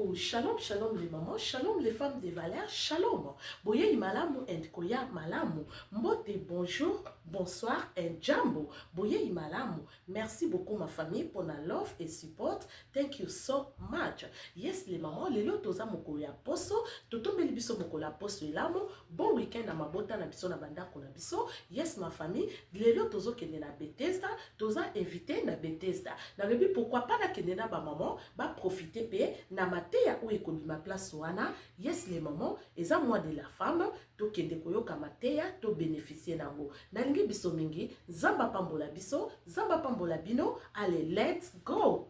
beaucoup. Shalom, shalom les mamans, shalom les femmes des valeurs, shalom. Boye imalamu and koya malamu. Mbote bonjour, bonsoir and jambo. Boye imalamu. Merci beaucoup ma famille pour la love et support. Thank you so much. Yes les mamans, lelo toza moko ya poso, totombeli biso moko la poso elamo. Bon week-end à mabota na biso na bandako na biso. Yes ma famille, lelo tozo kende na Bethesda, toza invité na Bethesda. Na lebi pourquoi pas na kende na ba maman, ba profiter pe na mateya ou ekobi ma place wana. Yes les mamans, eza moi de la femme, to kende koyoka mateya, to bénéficier nango. Na lingi biso mingi, zamba pambola biso, zamba pambola bino. Allez, let's go.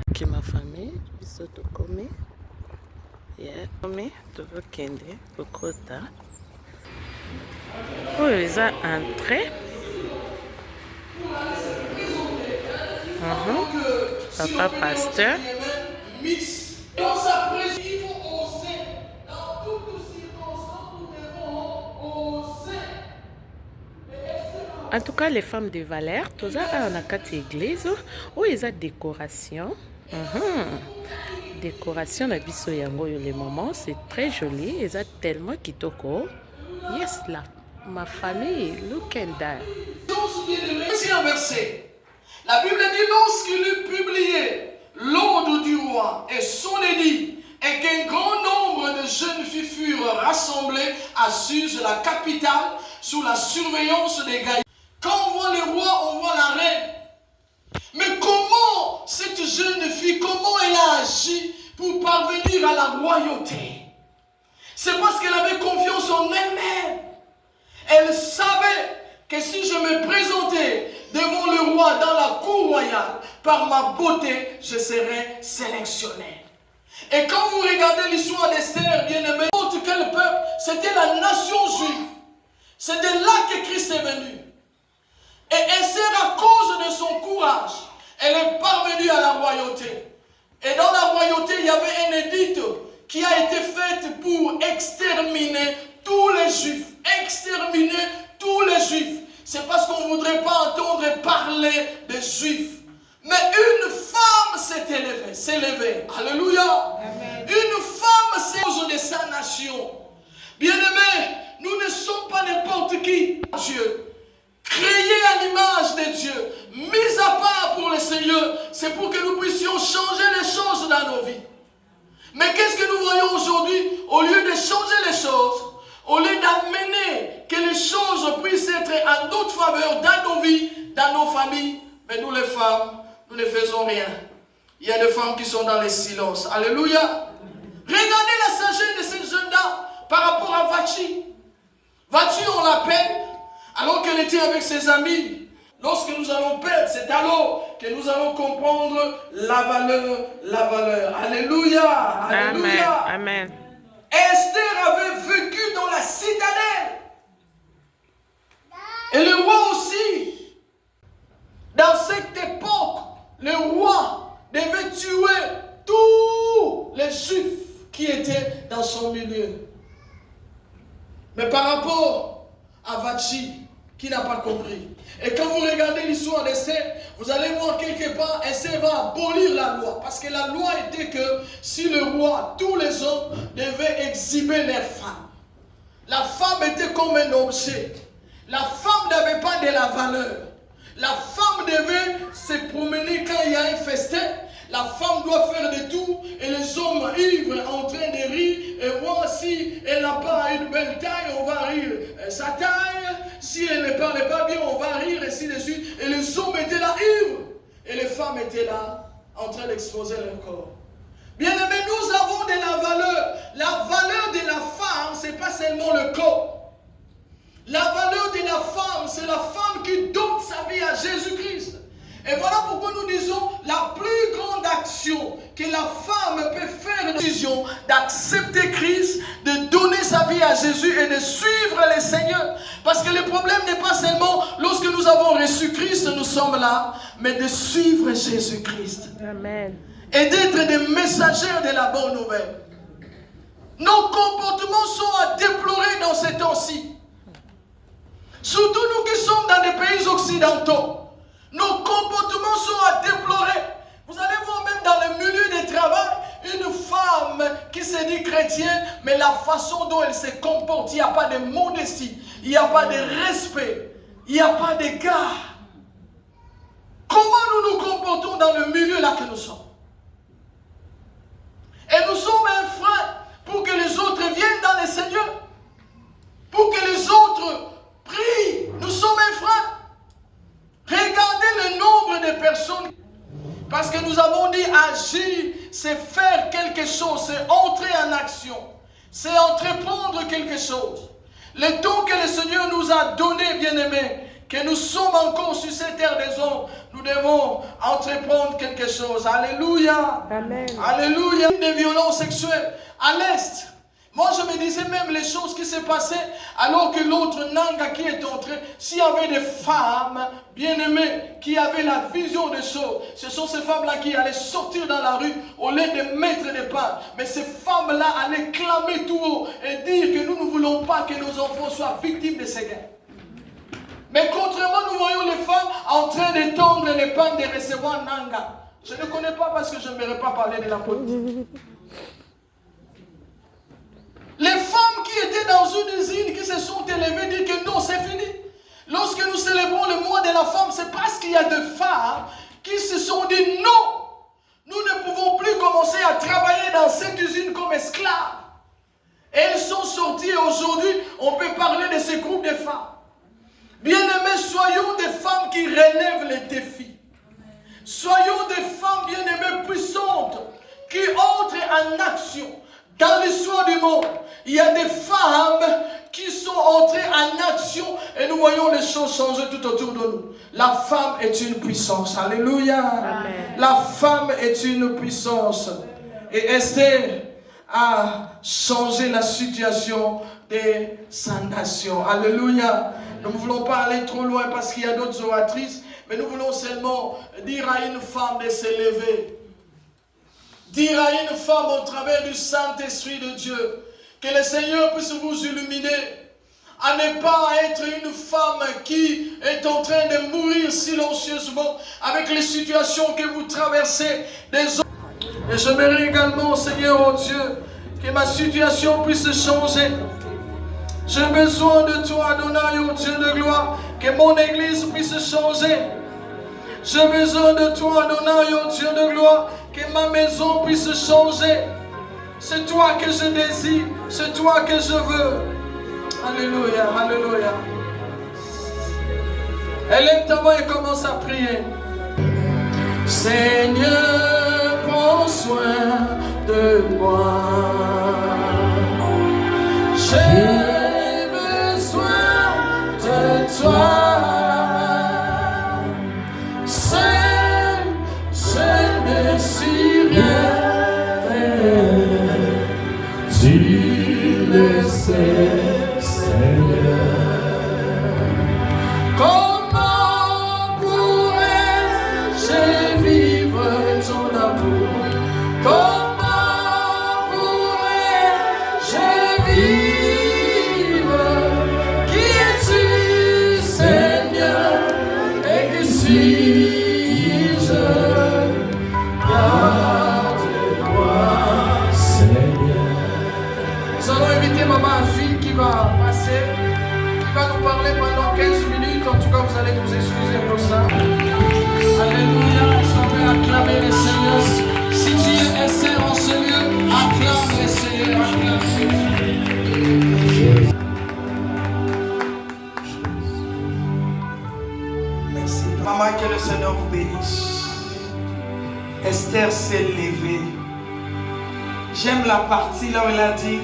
Ok ma famille, biso to come. Yeah, come to kende kokota. Oh, ils ont entré. Papa pasteur. Dans sa présence, il faut oser. Dans toutes circonstances, nous devons oser. En tout cas, les femmes de valeur, tous à la carte église, où ils ont décoration. Décoration la biso yango les moments, c'est très joli. Ils ont tellement kitoko. Yes là, ma famille, look and that. Voici un verset. La Bible dit lorsqu'il eut publié l'ordre du roi et son édit, et qu'un grand nombre de jeunes filles furent rassemblées à Suse, la capitale, sous la surveillance des gaillards. Quand on voit le roi, on voit la reine. Mais comment cette jeune fille, comment elle a agi pour parvenir à la royauté? C'est parce qu'elle avait confiance en elle-même. Elle savait que si je me présentais devant le roi dans la cour royale, par ma beauté, je serais sélectionné. Et quand vous regardez l'histoire d'Esther, bien-aimé, n'importe quel peuple, c'était la nation juive. C'est de là que Christ est venu. Et Esther, à cause de son courage, elle est parvenue à la royauté. Et dans la royauté, il y avait un édit qui a été fait pour exterminer tous les juifs. Exterminer tous les juifs. C'est parce qu'on ne voudrait pas entendre parler des juifs. Mais une femme s'est levée. Alléluia. Amen. Une femme s'est levée de sa nation. Bien-aimés, nous ne sommes pas n'importe qui. Dieu. Créés à l'image de Dieu, mis à part pour le Seigneur, c'est pour que nous puissions changer les choses dans nos vies. Mais qu'est-ce que nous voyons aujourd'hui? Au lieu de changer les choses, au lieu d'amener que les choses puissent être à notre faveur dans nos vies, dans nos familles, mais nous les femmes, nous ne faisons rien. Il y a des femmes qui sont dans le silence. Alléluia. Regardez la sagesse de cette jeune dame par rapport à Vachi. Vachi, on l'appelle. Alors qu'elle était avec ses amis, lorsque nous allons perdre, c'est alors que nous allons comprendre la valeur. Alléluia, alléluia. Amen. Esther avait vécu dans la citadelle. Et le roi aussi. Dans cette époque, le roi devait tuer tous les juifs qui étaient dans son milieu. Mais par rapport à Vachi, qui n'a pas compris. Et quand vous regardez l'histoire d'Esther, vous allez voir quelque part, Esther va abolir la loi. Parce que la loi était que si le roi, tous les hommes devaient exhiber leurs femmes. La femme était comme un objet. La femme n'avait pas de la valeur. La femme devait se promener quand il y a un festin. La femme doit faire de tout et les hommes ivres en train de rire et voir si elle n'a pas une belle taille, on va rire sa taille. Si elle ne parlait pas bien, on va rire et ainsi de suite. Et les hommes étaient là ivres et les femmes étaient là en train d'exposer leur corps. Bien aimé, nous avons de la valeur. La valeur de la femme, ce n'est pas seulement le corps. La valeur de la femme, c'est la femme qui donne sa vie à Jésus-Christ. Et voilà pourquoi nous disons la plus grande action que la femme peut faire, une décision d'accepter Christ, de donner sa vie à Jésus et de suivre le Seigneur. Parce que le problème n'est pas seulement lorsque nous avons reçu Christ, nous sommes là, mais de suivre Jésus-Christ. Amen. Et d'être des messagers de la bonne nouvelle. Nos comportements sont à déplorer dans ces temps-ci. Surtout les pays occidentaux, nos comportements sont à déplorer. Vous allez voir même dans le milieu du travail, une femme qui se dit chrétienne, mais la façon dont elle se comporte, il n'y a pas de modestie, il n'y a pas de respect, il n'y a pas d'égard. Comment nous nous comportons dans le milieu là que nous sommes? Et nous sommes un frein pour que les autres viennent dans le Seigneur, pour que les autres prient. Nous sommes un frein. Regardez le nombre de personnes. Parce que nous avons dit agir, c'est faire quelque chose, c'est entrer en action, c'est entreprendre quelque chose. Le don que le Seigneur nous a donné, bien-aimés, que nous sommes encore sur cette terre des hommes, nous devons entreprendre quelque chose. Alléluia. Amen. Alléluia. Des violences sexuelles à l'Est. Moi, je me disais même les choses qui se passaient alors que l'autre Nanga qui est entré, s'il y avait des femmes bien-aimées qui avaient la vision des choses, ce sont ces femmes-là qui allaient sortir dans la rue au lieu de mettre des pas. Mais ces femmes-là allaient clamer tout haut et dire que nous ne voulons pas que nos enfants soient victimes de ces guerres. Mais contrairement, nous voyons les femmes en train de tendre les pains de recevoir Nanga. Je ne connais pas parce que je n'aimerais pas parler de la politique. Les femmes qui étaient dans une usine, qui se sont élevées, disent que non, c'est fini. Lorsque nous célébrons le mois de la femme, c'est parce qu'il y a des femmes qui se sont dit non, nous ne pouvons plus commencer à travailler dans cette usine comme esclaves. Et elles sont sorties et aujourd'hui, on peut parler de ce groupe de femmes. Bien-aimés, soyons des femmes qui relèvent les défis. Soyons des femmes bien-aimées puissantes qui entrent en action. Dans l'histoire du monde, il y a des femmes qui sont entrées en action et nous voyons les choses changer tout autour de nous. La femme est une puissance. Alléluia. Amen. La femme est une puissance. Et Esther a changé la situation de sa nation. Alléluia. Nous ne voulons pas aller trop loin parce qu'il y a d'autres oratrices, mais nous voulons seulement dire à une femme de se lever. Dire à une femme au travers du Saint-Esprit de Dieu que le Seigneur puisse vous illuminer à ne pas être une femme qui est en train de mourir silencieusement avec les situations que vous traversez. Et j'aimerais également, Seigneur, oh Dieu, que ma situation puisse changer. J'ai besoin de toi, Adonai, oh Dieu de gloire, que mon église puisse changer. J'ai besoin de toi, Adonai, oh Dieu de gloire, que ma maison puisse changer. C'est toi que je désire, c'est toi que je veux. Alléluia, alléluia. Élève ta voix et commence à prier. Seigneur, prends soin de moi. J'ai besoin de toi. Tu le sais, Seigneur. Comment pourrais-je vivre ton amour? Comment pourrais-je vivre? Qui es-tu, Seigneur? Et que suis-je? Nous allons inviter maman Fille qui va passer, qui va nous parler pendant 15 minutes. En tout cas, vous allez nous excuser pour ça. Alléluia. On va acclamer le Seigneur. Si tu es Esther en ce lieu, acclame le Seigneur. Acclame le Seigneur. Merci. Maman, que le Seigneur vous bénisse. Esther s'est levée. J'aime la partie là où il a dit,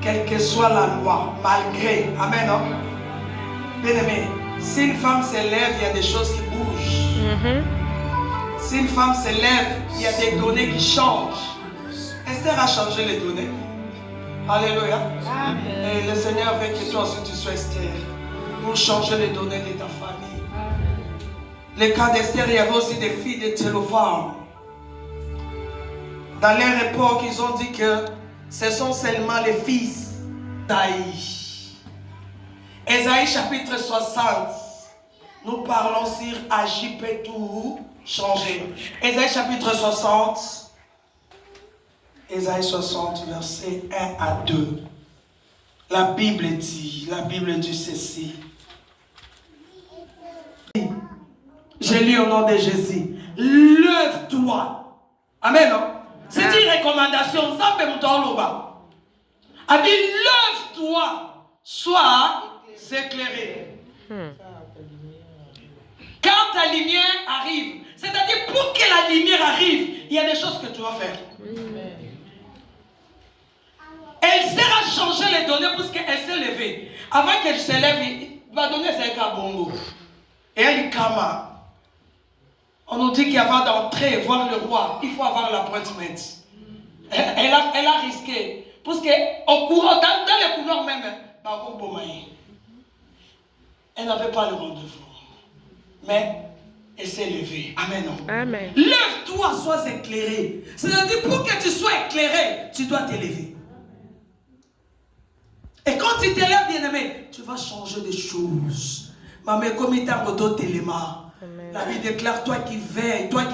quelle que soit la loi, malgré. Amen, non? Bien aimé, si une femme se lève, il y a des choses qui bougent. Si une femme se lève, il y a des données qui changent. Esther a changé les données. Alléluia. Et le Seigneur veut que toi aussi tu sois Esther pour changer les données de ta famille. Le cas d'Esther, il y avait aussi des filles de Thélophane. Dans leur époque, ils ont dit que ce sont seulement les fils d'Aïe. Ésaïe chapitre 60. Nous parlons sur agir peut tout changer. Ésaïe chapitre 60. Ésaïe 60, versets 1 à 2. La Bible dit ceci. J'ai lu au nom de Jésus. Lève-toi. Amen. Non? C'est une recommandation. A dit, lève-toi, sois éclairé. Quand ta lumière arrive, c'est-à-dire pour que la lumière arrive, il y a des choses que tu vas faire. Elle sert à changer les données parce qu'elle s'est levée. Avant qu'elle se lève, il va donner ses cabongo. Et elle dit kama. On nous dit qu'avant d'entrer voir le roi, il faut avoir l'appointment. Elle a risqué. Parce qu'au courant, dans les couloirs même, elle n'avait pas le rendez-vous. Mais elle s'est levée. Amen. Amen. Lève-toi, sois éclairé. C'est-à-dire, pour que tu sois éclairé, tu dois t'élever. Et quand tu t'élèves, bien-aimé, tu vas changer des choses. Maman, comme il t'a téléma. La Bible déclare, toi qui veilles, toi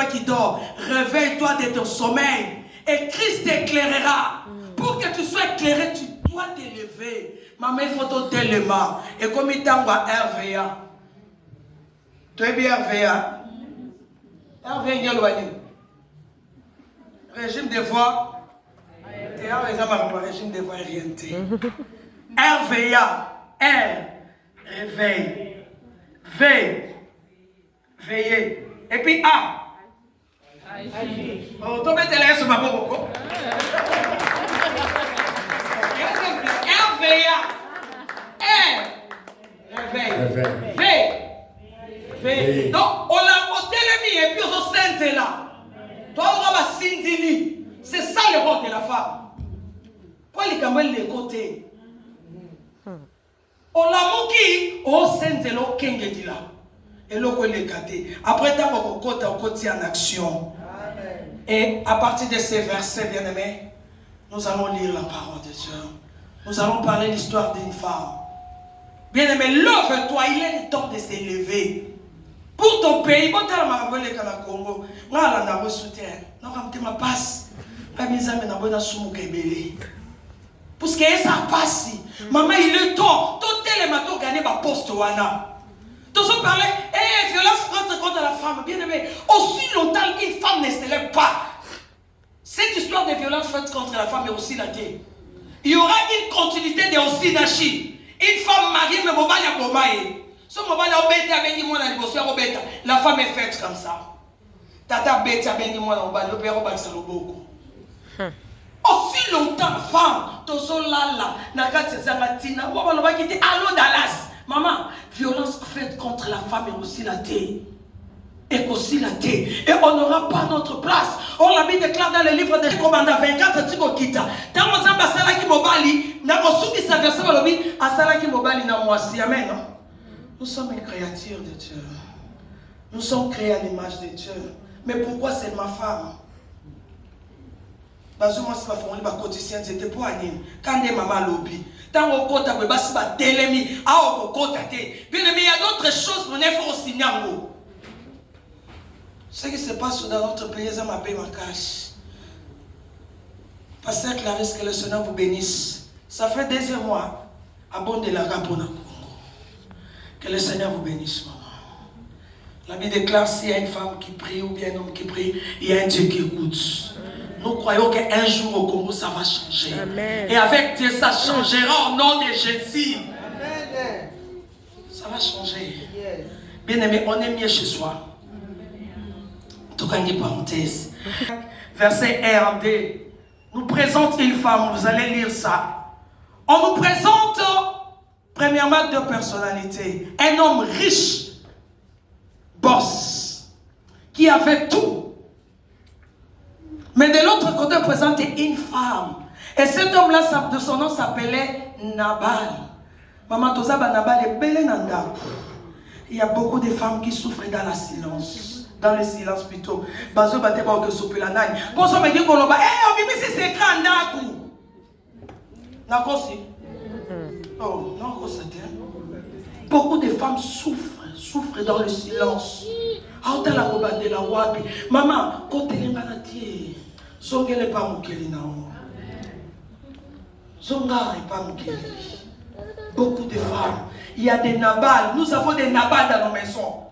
qui dors, réveille-toi de ton sommeil. Et Christ t'éclairera. Pour que tu sois éclairé, tu dois t'élever. Maman, il faut téléma. Et comme il t'a RVA. Tu es bien RVA. RVA, il y a le régime des voix. Régime des voix orientées. RVA. R. Réveil. V. Veiller. Et puis A. Oh, tu mets les sur ma boque. RVA. R. Réveil. V. Donc, on l'a ôté et puis on s'est là. Toi, on va s'indili. C'est ça le rôle de la femme. Pour les caméras, les côtés. On l'a mouki, on s'est là, kengedi là. Et l'eau est gâté. Après, on côté en action. Et à partir de ces versets, bien-aimés, nous allons lire la parole de Dieu. Nous allons parler de l'histoire d'une femme. Bien-aimé, lève-toi, il est le temps de s'élever. Pour ton pays, quand tu as ma Congo, moi, je n'ai pas soutien. Non, je ma passe. Je n'ai pas soutien. Parce que ça passe. Maman, il est temps. Tout le monde a gagné ma poste. Tous on parlait, violence contre la femme. Bien-aimé, aussi longtemps qu'une femme ne se lève pas, cette histoire de violence faite contre la femme est aussi la terre. Il y aura une continuité de aussi nachi. Une femme mariée, mais bon, il y a bomaye. La femme est faite comme ça. Tata bête a béni moi le père beaucoup. Aussi longtemps femme tozo lala nakati zamatina wa baloba qui était allo Dallas. Maman, violence faite contre la femme est aussi la terre. Et aussi la terre. Et on n'aura pas notre place. On l'a mis déclare dans le livre de commandant 24 tiko kita. Tant on zamba sala ki mobali na kosuki sa verset balobi asala ki mobali na mwasi. Amen. Non? Nous sommes une créature de Dieu. Nous sommes créés à l'image de Dieu. Mais pourquoi c'est ma femme? Parce que moi, c'est ma famille, ma quotidienne, c'était pour Anine. Quand des mamans lobby, tant qu'on compte, on va se battre, télémi, on compte. Bien aimé, il y a d'autres choses, on est fort aussi. Ce qui se passe dans notre pays, ça m'appelle ma cache. Pasteur Clarisse, que le Seigneur vous bénisse. Ça fait 2 mois, abondez la rapona. Que le Seigneur vous bénisse, maman. La Bible déclare s'il y a une femme qui prie ou bien un homme qui prie, il y a un Dieu qui écoute. Nous croyons qu'un jour au Congo, ça va changer. Amen. Et avec Dieu, ça changera au nom de Jésus. Amen. Ça va changer. Yes. Bien aimé, on est mieux chez soi. En tout cas, une parenthèse. Verset 1 en 2. Nous présente une femme, vous allez lire ça. On nous présente premièrement 2 personnalités. Un homme riche, boss, qui avait tout. Mais de l'autre côté, on présente une femme. Et cet homme-là, de son nom s'appelait Nabal. Maman Tozaba Nabal est belle nanda. Il y a beaucoup de femmes qui souffrent dans le silence. Dans le silence plutôt. Bazo bate ba ke sopela nani. Pour ça me dit qu'on va on bimi c'est grand ndaku. Nakosi. Oh, non, beaucoup de femmes souffrent souffre dans le silence. Maman, quand elle est maladie, son n'est pas moukeli nao. Son gars n'est pas moukeli. Beaucoup de femmes. Il y a des nabals. Nous avons des nabals dans nos maisons.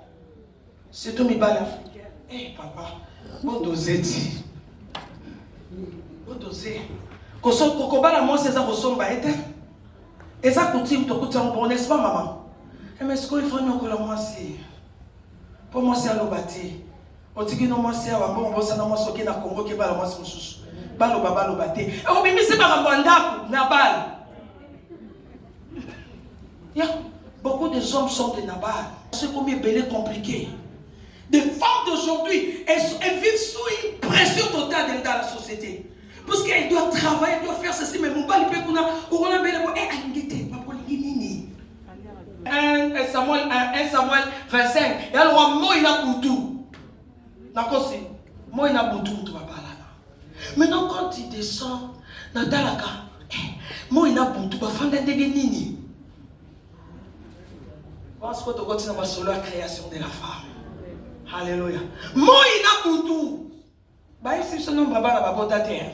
C'est tout mes balles africaines. Eh papa, bon dosé. Bon dosé. Quand on a moi, c'est ça qu'on s'en va être. Et ça continue de coûter un bon, n'est-ce pas, maman? Mais ce qu'il faut nous que moi, c'est. Pour moi, c'est à l'obati. On dit que nous, moi, c'est à Wambo, on va moi, c'est à Congo, qui est à moi, c'est sous. Baloba, l'obati. Et on me dit, c'est pas un bandap, Nabal. Beaucoup de hommes sont des Nabal. C'est combien belé compliqué. Des femmes d'aujourd'hui, elles vivent sous une pression totale dans la société. Parce qu'elles doivent travailler, elles doivent faire ceci, mais mon bal, il peut qu'on a belé. 1 Samuel 25. Et alors, moi, il a boutou. D'accord, c'est moi, il a boutou, tu vas pas là. Maintenant, quand tu descends dans la carte, moi, il a boutou, tu vas faire des nini. Parce que tu continues à solo la création de la femme. Alléluia. Moi, il a boutou. Bah, ici, ce nom, baba, la baba, terre.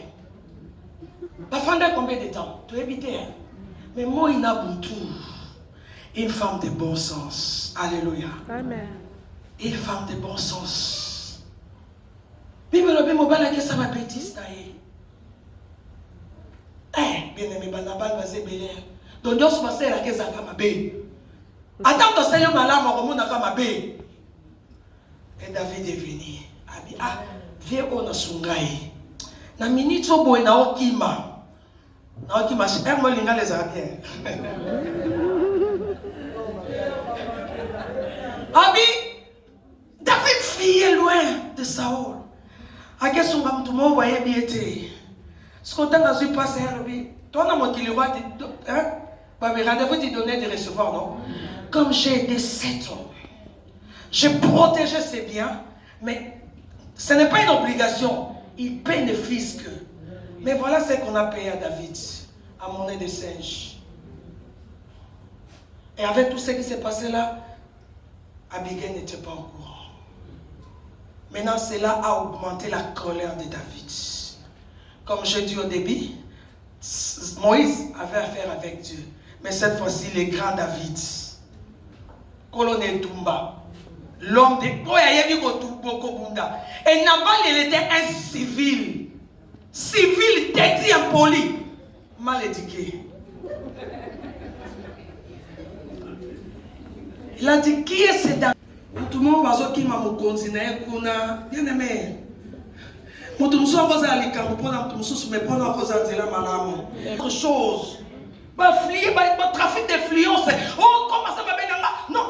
Tu vas faire combien de temps? Tu es évité. Mais moi, il a boutou. Une femme de bon sens. Alléluia. Amen. Une femme de bon sens. Bible le bien mobile que ça va bêtise d'ailleurs. Bien aimé banabal basé belé. Donc Dieu se passe la que ça va mabé. Attends que Seigneur malama comme on a comme mabé. Et David est venu. Ah, viens on a sungai. Na minute so boy na okima. Na okima, je moi linga les arabiens. Abi, David fuyait loin de Saoul. A quel son tout le monde voyait bien. Ce qu'on t'a vu passer, toi, on a monté le roi, rendez-vous de donner et de recevoir, non? Comme j'ai aidé 7 ans, j'ai protégé ses biens, mais ce n'est pas une obligation. Il paye le fisc. Mais voilà ce qu'on a payé à David, à monnaie de singe. Et avec tout ce qui s'est passé là, Abigail n'était pas au courant. Maintenant, cela a augmenté la colère de David. Comme j'ai dit au début, Moïse avait affaire avec Dieu. Mais cette fois-ci, le grand David, colonel Toumba, l'homme de... Et Nabal, il était un civil. Civil, têtu, impoli, mal éduqué. Il a dit, qui est ce dame? Tout le monde va dire qui m'a continué, bien aimé. Autre chose. Trafic d'influence. Oh, comment ça va bien? Non.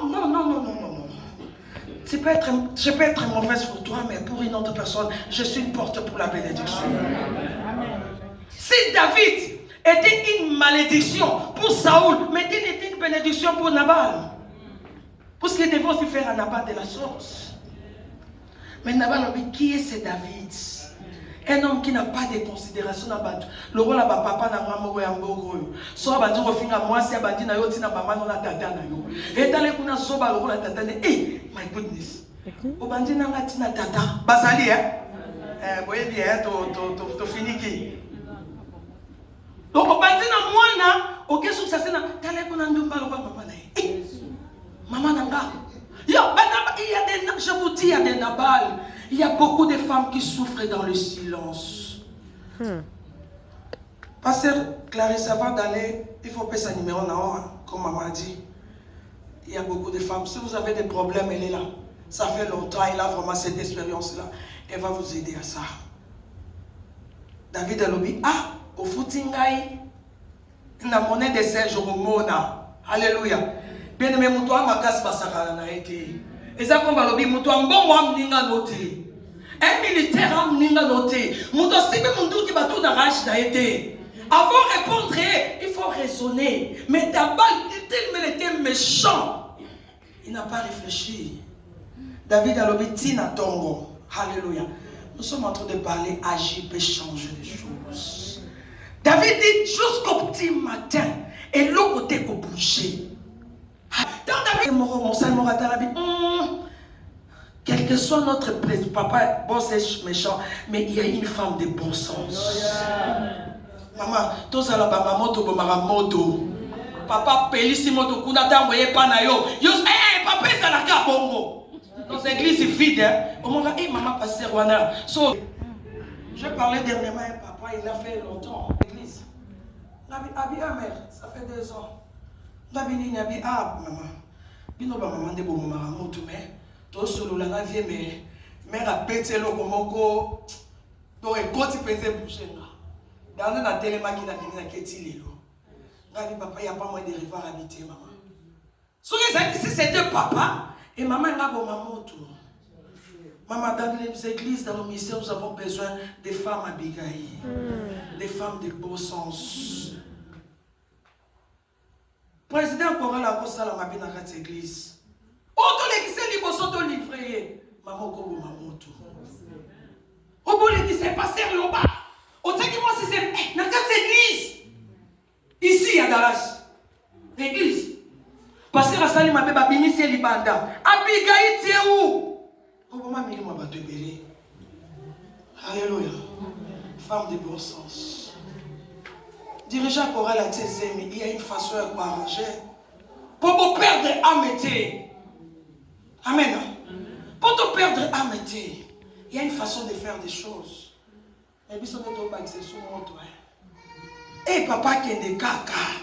Je peux être mauvaise pour toi, mais pour une autre personne, je suis une porte pour la bénédiction. Si David était une malédiction pour Saoul, mais il était une bénédiction pour Nabal. Parce qu'il devait aussi faire un abat de la sorte. Mais Nabal, qui est ce David? Un homme qui n'a pas de considération. Le rôle de papa n'a pas de considération. Soit il a dit moi, si il a dit na yo tina maman na tata na yo. Et dans les kuna soba le rôle de tata eh my goodness. O bandi na ngati na tata. Basali boye bien to finiki. Donc o bandi na mwana o kesu ça na tale kuna ndumba le papa na eh. Maman nanga. Il y a des, je vous dis, il y a des Nabal. Il y a beaucoup de femmes qui souffrent dans le silence. Pasteur Clarisse, avant d'aller, il faut payer sa numéro, comme maman a dit. Il y a beaucoup de femmes. Si vous avez des problèmes, elle est là. Ça fait longtemps, elle a vraiment cette expérience-là. Elle va vous aider à ça. David a dit, au footingai, la monnaie de Serge Romona. Alléluia. Bien aimé, moutoua ma casse pas ça na été. Et ça comme balobi moutoua bon moi mninga noté. Un militaire a mninga noté. Moutoua si même moutou qui va tout na rage na été. Avant de répondre, il faut raisonner. Mais d'abord, il était méchant. Il n'a pas réfléchi. David a lobi tina tongo. Alléluia. Nous sommes en train de parler, agir peut changer les choses. David dit jusqu'au petit matin et l'autre côté qu'on bougeait. Quel que soit notre papa, bon c'est méchant, mais il y a une femme de bon sens. Maman, tout ça là, maman, tu as moto. Papa, pelisi moto, kuna ta envoyé pas na yo. Yo, papa, ça n'a qu'à bongo. Dans l'église, c'est vide. On m'a dit, maman, pasteur, wana. So, je parlais dernièrement à un papa, il a fait longtemps à l'église. Nabi, mère, ça fait 2 ans. Nabi, maman. Bino, maman, de bon, maman, moto, mais. Tout solo, la vie, mais. Mère a pété le komoko. Donc, quand il faisait bouger, dans la télé, il y a papa, il n'y a pas moyen de revoir habiter maman. Si c'était papa, et maman est là pour maman autour. Maman, dans les églises, dans nos ministères, nous avons besoin des femmes abigaï, des femmes de bon sens. Président Corral a posé la mabine dans cette église. Auto les qui s'est libre, s'auto livré. Maman, comme maman autour. Au bout les qui s'est passé là-bas. Au temps que moi, c'est dans cette église. Ici, il y a Dallas. L'église. Pasteur Asali m'a bébé binissé libanda. Abigaï, tu es où? Comment m'a moi battu belé? Alléluia. Femme de bon sens. Dirigeant choral à tes amis, il y a une façon à quoi arranger. Pour vous perdre amitié. Amen. Pour te perdre amitié, il y a une façon de faire des choses. Mais si on est au bac, c'est sur mon toit. Eh papa qui est des caca.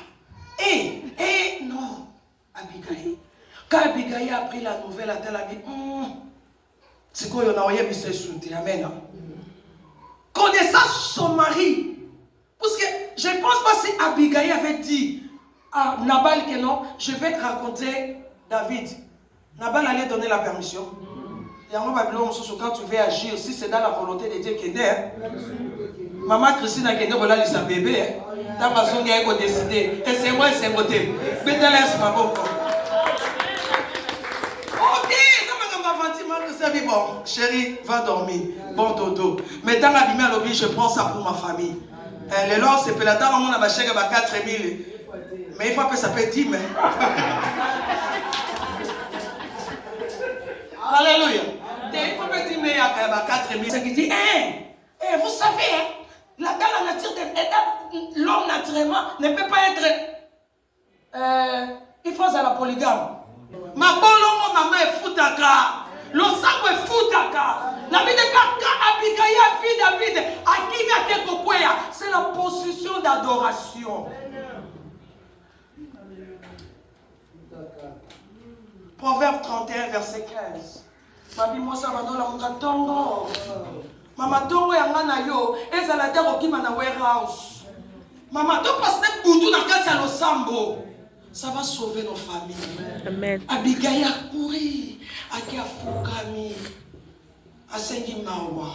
Non. Abigaï. Quand Abigaï a pris la nouvelle, elle a dit, c'est quoi, il y en a rien, mais c'est souté. Amen. Connaissant son mari. Parce que je ne pense pas si Abigaï avait dit à Nabal que non, je vais te raconter David. Nabal allait donner la permission. Et à moi, quand tu veux agir, si c'est dans la volonté de Dieu qui est, maman Christine a gagné voilà les bébés. Dans ma zone, il y a décidé. Et c'est moi, c'est beauté. Mais t'as l'air, ma beaucoup. Ok, ça m'a dit, bon, chérie, va dormir. Bon dodo. Mais dans l'abîme à l'objet, je prends ça pour ma famille. Les lois, c'est que la dame, on a ma chèque à 4 000. Mais il faut que ça peut 10 000. Alléluia. Il faut que 10 000 à 4 000. C'est qui dit, vous savez, dans la nature de l'homme naturellement ne peut pas être. Il faut à la polygame. Ma bonne maman est foutaka. Le sang est foutaka. La vie de Kaka, Abigaïa, fille David, Akina Kekokwea, c'est la position d'adoration. Proverbe 31, verset 15. Mabi Mosa Bandola Mukatongo. Mama Tongo Yangana Yo, Ezalata Rokima na warehouse. Mama Tongo passe Boutou na Katia Losambo. Ça va sauver nos familles. Amen. Abigaï a couru. Akia Fukami. Asengi Mawa.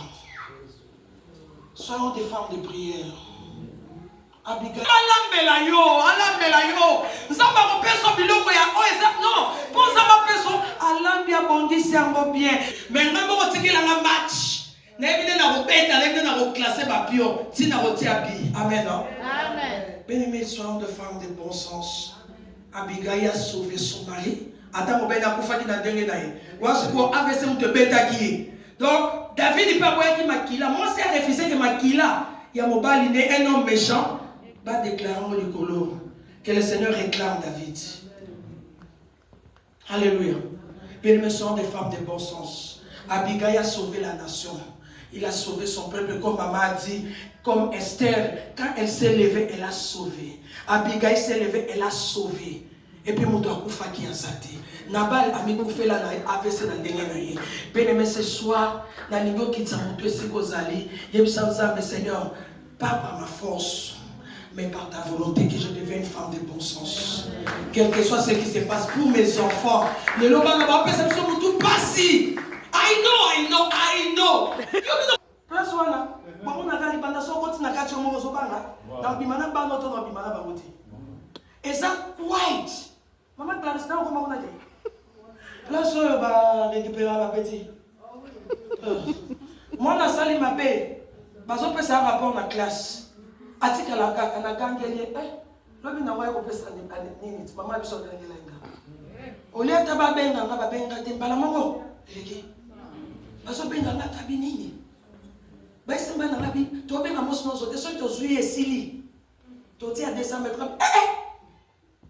Soyons des femmes de prière. Abigaï. Alambela yo. Zamba repeso biloko ya oeza. Non. Pour zamba peso. Alambia bondi serbo bien. Mais ngambo otiki la match. N'ébile na robeta, n'ébile na reclasser papillon. Si na roti abi. Amen. Amen. Bien-aimés, soyons des femmes de bon sens. Abigaï a sauvé son mari. Attends, ben a kufaki na dengue nae. Wasi pour AVC ou te beta qui. Donc David il pas voir qui Makila. Moi c'est refusé que Makila. Il y a mobile il est un homme méchant. Va déclarer au Nicolo que le Seigneur réclame David. Alléluia. Bien-aimés, soyons des femmes de bon sens. Abigaï a sauvé la nation. Il a sauvé son peuple, comme maman a dit, comme Esther, quand elle s'est levée, elle a sauvé. Abigaï s'est levée, elle a sauvé. Et puis, Moutou Akoufa qui a zati. Nabal a mis Koufé la AVC dans le dernier. Bien-aimé, ce soir, la ligne qui t'a montré ce qu'on a dit, mais Seigneur, pas par ma force, mais par ta volonté que je devienne une femme de bon sens. Quel que soit ce qui se passe pour mes enfants, ne l'on va pas faire ça, tout passi. I know. Place wana, bon na kali banda so koti na kati omo zo banga, na bimana banga to na bimana bagoti. Exact white. Maman place na ko makona je. Place oyo ba récupérer ba petit. Moi na sali mabe, bazo pesa rapport na classe. Atika la kaka na gangeli lobi na waye ko pesa ni nini, maman biso ngangela nga. Au lieu de babenga tembala mongo. Eleki. Baso benga na kabinini. Ba semba na labi, to benga mosnozo, te so to zui esili. To ti a 200 mètres.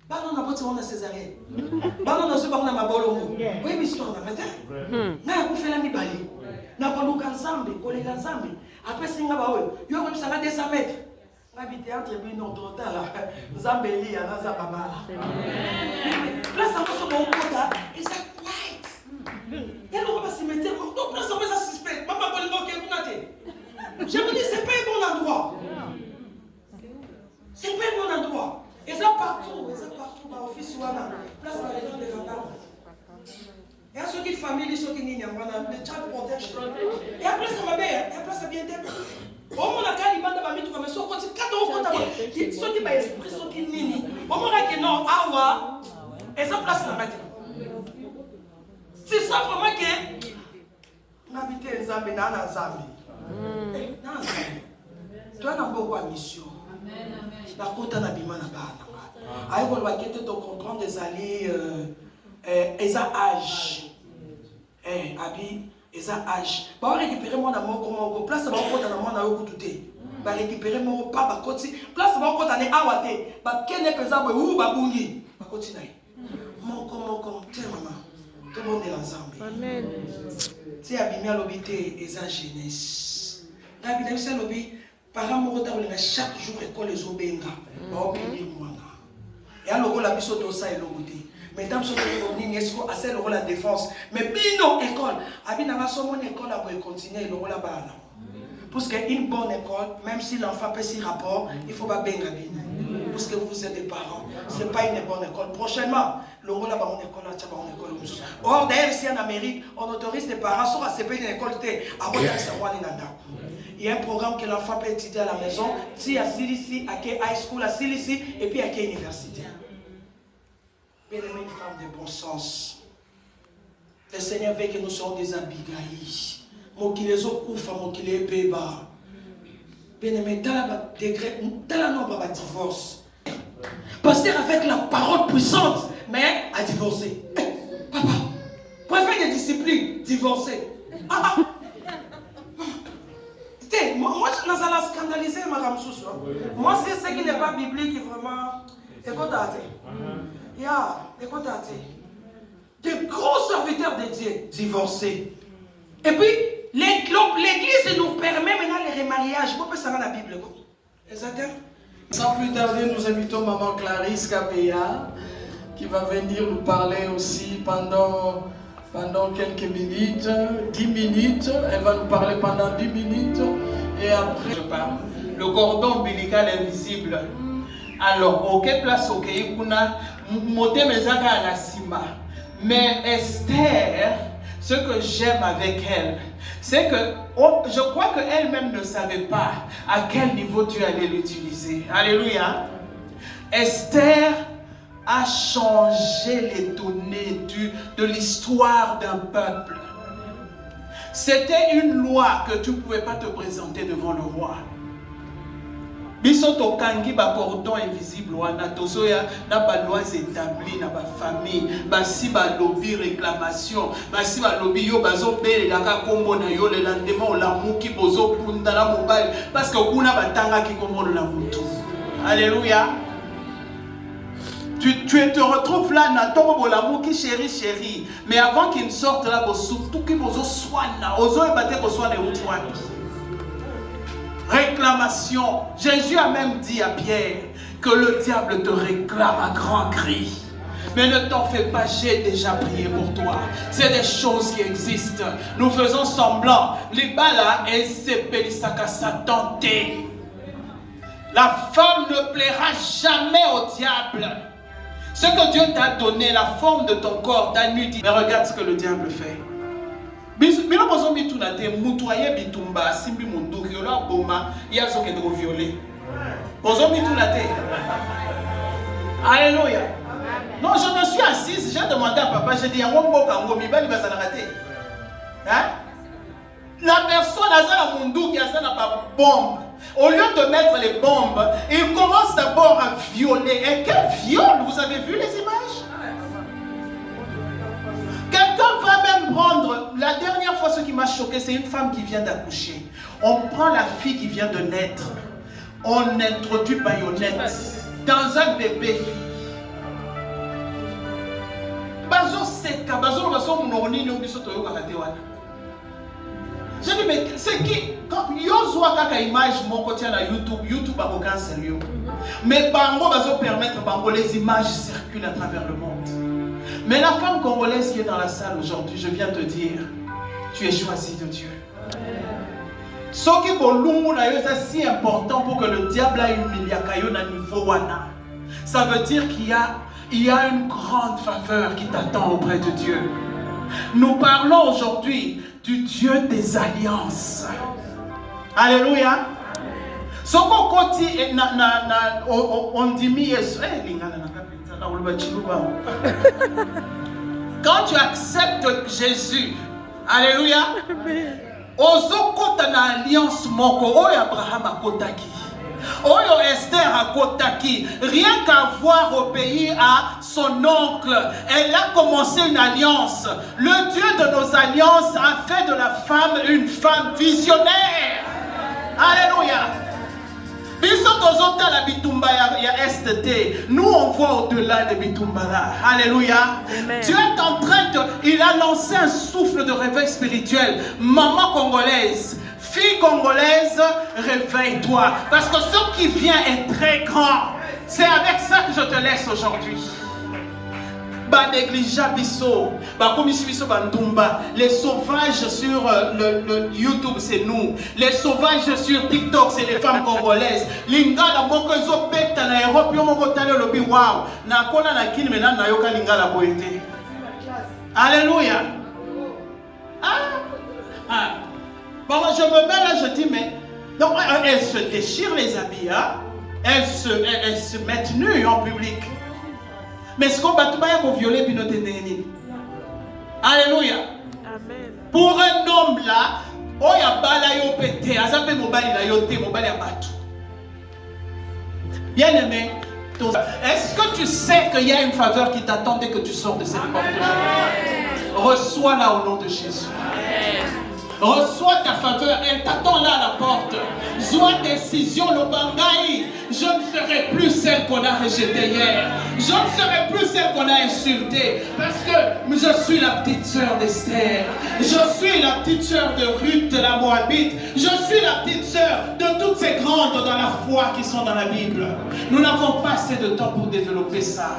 Bano na boti wana césarienne. Bano na zuba na mabolo mo. Oui, histoire na matin. Na ku fela mibali. Na koluka nzambe, kolela nzambe. Après singa ba oyo, yo ko sala 200 mètres. Ngabi théâtre bino total. Nzambe li ya na zaba bala. Place en so bon kota, is that quiet. Elle on va se mettre donc place en ça suspect. Papa ko le ke kunate. Je me dis c'est pas un bon endroit. C'est pas un bon endroit. Et ça partout, dans l'office, place par les gens de gendarmes. Il y a ceux qui famille, ceux qui n'y ont pas, les child protection. Et après ça va bien, et après ça vient d'être. Au moins, la carte, il m'a dit, mais ceux qui ont esprit, ceux qui n'y ont. Au moins, il y a non, awa, et ça place la matin. C'est ça vraiment que. N'habiter les Zambie, dans la Zambie. Dans la Zambie. Toi, tu as beaucoup de mission. La côte na bima na bana ayi ko ba kete to comprendre des alliés eza âge abi eza âge ba récupérer moi na moko place ba ko na moi na yo kututé ba récupérer mo pa ba koti place ba ko na awate ba kene pesa bo u ba bungi ba koti na moko te mama to bonde la nzambe amen ti abimi alobité eza jeunesse na bi na bisa lobi parents moko takolinga chaque jour école ezobenga baopénie mwana ya lokola biso tosa elongo te mais tant biso tolingi esiko ase lokola défense mais bino école abinanga somoni école aboye continuer lokola bana parce que une bonne école même si l'enfant peut s'y rapport il faut pas benga bino parce que vous êtes des parents c'est pas une bonne école prochainement lokola ba une école atia ba une école mosusu or d'ailleurs ici en Amérique on autorise les parents soit à CP une école te aboya sa wani nanda. Il y a un programme que l'enfant peut étudier à la maison, si à Silici, à high school, à Silici, et puis à université. Bien-aimé, une femme de bon sens. Le Seigneur veut que nous soyons des Abigaïs. Mon qui les okoufa, mon qui les béba. Bien-aimé, dans la nombre de divorce. Pasteur avec la parole puissante, mais à divorcer. Papa, préfère des disciplines, divorcer. Moi, je suis scandalisé, madame Soussou. Moi, c'est ce qui n'est pas biblique, vraiment. Écoutez. Écoutez. De gros serviteurs de Dieu divorcés. Et puis, l'église nous permet maintenant les remariages. Vous pouvez savoir la Bible. Exactement. Sans plus tarder, nous invitons maman Clarisse Kabeya qui va venir nous parler aussi pendant quelques minutes, 10 minutes. Elle va nous parler pendant 10 minutes. Et après, je parle. Le cordon ombilical invisible. Alors, ok, place ok, kuna moté mezaka anasima. Mais Esther, ce que j'aime avec elle, c'est que je crois qu'elle-même ne savait pas à quel niveau tu allais l'utiliser. Alléluia. Esther a changé les données de l'histoire d'un peuple. C'était une loi que tu ne pouvais pas te présenter devant le roi. Bisoto kangi ba cordon invisible wana tozoya na ba lois établies na ba famille basi ba lobby réclamation basi ba lobby yo bazo belela ka kombo na yo le lendemain la muki bozo punda na mobile parce que kuna batanga ki kombo la mutu. Alléluia. Tu te retrouves là, Natombo l'amour qui chéri, mais avant qu'il ne sorte là, tout qui bozo soigna, ozo et battre soin les outouanes. Réclamation. Jésus a même dit à Pierre que le diable te réclame à grands cris. Mais ne t'en fais pas, j'ai déjà prié pour toi. C'est des choses qui existent. Nous faisons semblant. Les balas et c'est Pélisaka Satan. La femme ne plaira jamais au diable. Ce que Dieu t'a donné, la forme de ton corps, ta nudité. Mais regarde ce que le diable fait. Bino bozo bitunate mutuaye bitumba simbi munduki yola boma yazo ke de violer. Bozo bitunate. Alléluia. Non, je me suis assise, j'ai demandé à papa, j'ai dit Wombo Kango Mibali bazana raté. Hein? La personne a ça munduki a ça n'a pas bombe. Au lieu de mettre les bombes, il commence d'abord à violer. Et quel viol! Vous avez vu les images? La dernière fois, ce qui m'a choqué, c'est une femme qui vient d'accoucher. On prend la fille qui vient de naître. On introduit baïonnette dans un bébé. Bazo seka, bazo mononi no biso toyo kakate wana. Je dis mais c'est qui quand yo zoa kaka image mon côté na YouTube a aucun sérieux. Mais bango bazo permettre bango les images circulent à travers le monde. Mais la femme congolaise qui est dans la salle aujourd'hui, je viens te dire, tu es choisie de Dieu. Ce qui est si important pour que le diable ait humilié à niveau wana. Ça veut dire qu'il y a une grande faveur qui t'attend auprès de Dieu. Nous parlons aujourd'hui du Dieu des alliances. Alléluia. Quand tu acceptes Jésus, alléluia, ozokota na alliance moko oyo Abraham akotaki, oyo Esther akotaki, rien qu'à voir au pays à son oncle, elle a commencé une alliance. Le Dieu de nos alliances a fait de la femme une femme visionnaire. Alléluia. Nous on voit au-delà de Bitumba là. Alléluia. Amen. Dieu est en train de... Il a lancé un souffle de réveil spirituel. Maman congolaise, fille congolaise, réveille-toi. Parce que ce qui vient est très grand. C'est avec ça que je te laisse aujourd'hui. Les sauvages sur le YouTube, c'est nous. Les sauvages sur TikTok, c'est les femmes congolaises. Lingala moko zo peta na Europe yo moko tale lobi wow. Na kona na kini mena na yoka lingala boete. Alléluia. Bon, je me mets là, je dis mais donc elles se déchirent les habits, hein? Elles se mettent nues en public. Mais ce qu'on va violer puis notre ennemi. Alléluia. Amen. Pour un homme là, oh ya bala yo pété, azape mobali la yote, mobali ya batu. Bien aimé, est-ce que tu sais qu'il y a une faveur qui t'attend dès que tu sors de cette porte aujourd'hui? Reçois-la au nom de Jésus. Amen. Reçois ta faveur, elle t'attend là à la porte. Sois décision, le bangaï. Je ne serai plus celle qu'on a rejetée hier. Je ne serai plus celle qu'on a insultée. Parce que je suis la petite sœur d'Esther. Je suis la petite sœur de Ruth de la Moabite. Je suis la petite sœur de toutes ces grandes dans la foi qui sont dans la Bible. Nous n'avons pas assez de temps pour développer ça.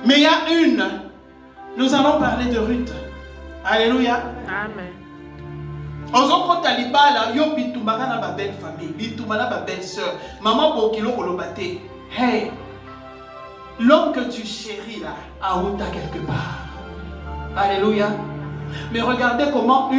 Mais il y a une. Nous allons parler de Ruth. Alléluia. Amen. Ozoko talibala yo bitumaka na ba belle famille, bitumana ba belle sœur. Maman bokilo kolobate. Hey. L'homme que tu chéris là a outa quelque part. Alléluia. Mais regardez comment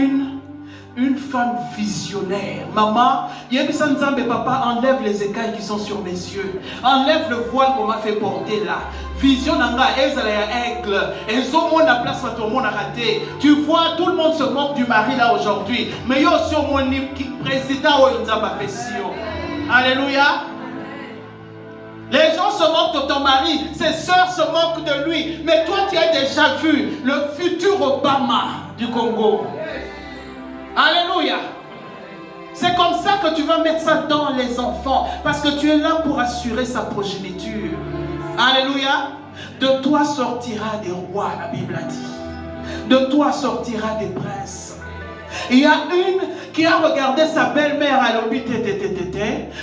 une femme visionnaire. Maman, Yebisa Nzambe papa, enlève les écailles qui sont sur mes yeux. Enlève le voile qu'on m'a fait porter là. Vision nanga, ezala ya aigle. Ezomo na place où tout le monde a raté. Tu vois, tout le monde se moque du mari là aujourd'hui. Mais yo sur mon président o Nzamba Pesio. Alléluia. Les gens se moquent de ton mari, ses sœurs se moquent de lui. Mais toi, tu as déjà vu le futur Obama du Congo. Alléluia. C'est comme ça que tu vas mettre ça dans les enfants. Parce que tu es là pour assurer sa progéniture. Alléluia. De toi sortira des rois, la Bible a dit. De toi sortira des princes. Il y a une qui a regardé sa belle-mère à l'hôpital.